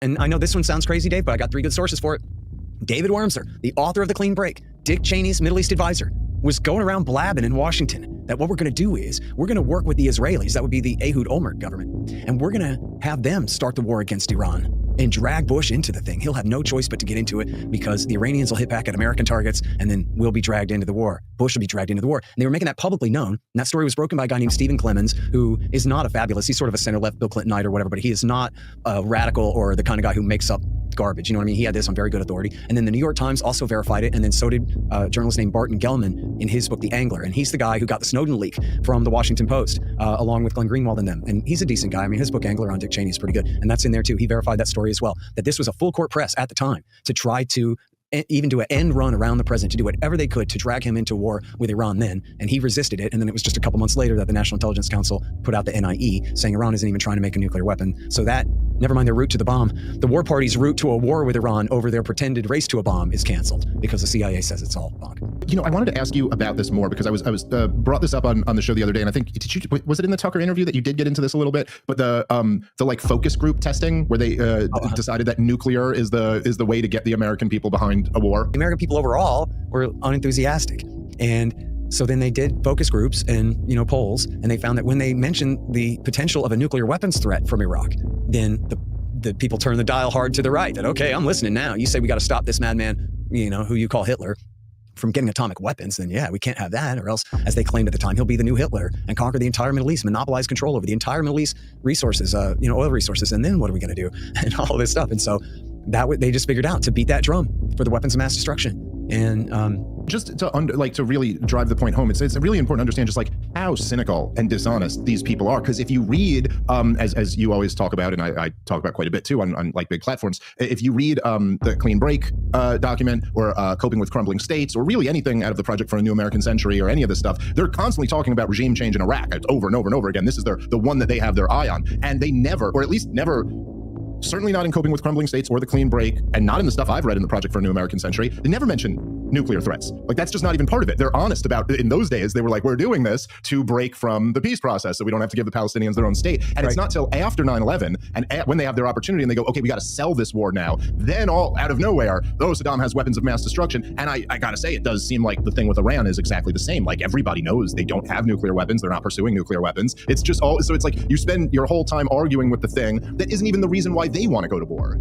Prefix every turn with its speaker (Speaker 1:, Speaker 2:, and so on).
Speaker 1: And I know this one sounds crazy, Dave, but I got 3 good sources for it. David Wormser, the author of The Clean Break, Dick Cheney's Middle East advisor, was going around blabbing in Washington that what we're going to do is we're going to work with the Israelis, that would be the Ehud Olmert government, and we're going to have them start the war against Iran and drag Bush into the thing. He'll have no choice but to get into it because the Iranians will hit back at American targets and then we'll be dragged into the war. Bush will be dragged into the war. And they were making that publicly known. And that story was broken by a guy named Stephen Clemens, who is not a fabulous, he's sort of a center-left Bill Clintonite or whatever, but he is not a radical or the kind of guy who makes up garbage. You know what I mean? He had this on very good authority. And then the New York Times also verified it. And then so did a journalist named Barton Gellman in his book, The Angler. And he's the guy who got the Snowden leak from the Washington Post, along with Glenn Greenwald and them. And he's a decent guy. I mean, his book, Angler on Dick Cheney, is pretty good. And that's in there too. He verified that story as well, that this was a full court press at the time to try to even do an end run around the president, to do whatever they could to drag him into war with Iran then. And he resisted it. And then it was just a couple months later that the National Intelligence Council put out the NIE saying Iran isn't even trying to make a nuclear weapon. So that, never mind their route to the bomb, the war party's route to a war with Iran over their pretended race to a bomb is canceled because the CIA says it's all bunk.
Speaker 2: You know, I wanted to ask you about this more because I was brought this up on the show the other day, and I think was it in the Tucker interview that you did get into this a little bit? But the like focus group testing where they decided that nuclear is the way to get the American people behind a war.
Speaker 1: The American people overall were unenthusiastic, and so then they did focus groups and polls, and they found that when they mentioned the potential of a nuclear weapons threat from Iraq, then the people turned the dial hard to the right. That okay, I'm listening now. You say we got to stop this madman, who you call Hitler, from getting atomic weapons, then yeah, we can't have that, or else, as they claimed at the time, he'll be the new Hitler and conquer the entire Middle East, monopolize control over the entire Middle East resources, oil resources, and then what are we going to do, and all this stuff. And so they just figured out to beat that drum for the weapons of mass destruction. And
Speaker 2: just to really drive the point home, it's really important to understand just like how cynical and dishonest these people are. Because if you read, as you always talk about, and I talk about quite a bit too on like big platforms, if you read the Clean Break document or Coping with Crumbling States, or really anything out of the Project for a New American Century or any of this stuff, they're constantly talking about regime change in Iraq. It's over and over and over again. This is the one that they have their eye on, and they never, or at least never, certainly not in Coping with Crumbling States or The Clean Break, and not in the stuff I've read in the Project for a New American Century, they never mention nuclear threats. Like, that's just not even part of it. They're honest about, in those days, they were like, we're doing this to break from the peace process so we don't have to give the Palestinians their own state. And It's not till after 9/11, and when they have their opportunity and they go, okay, we got to sell this war now, then all out of nowhere, Saddam has weapons of mass destruction. And I got to say, it does seem like the thing with Iran is exactly the same. Like, everybody knows they don't have nuclear weapons. They're not pursuing nuclear weapons. It's just all, so it's like you spend your whole time arguing with the thing that isn't even the reason why they want to go to war.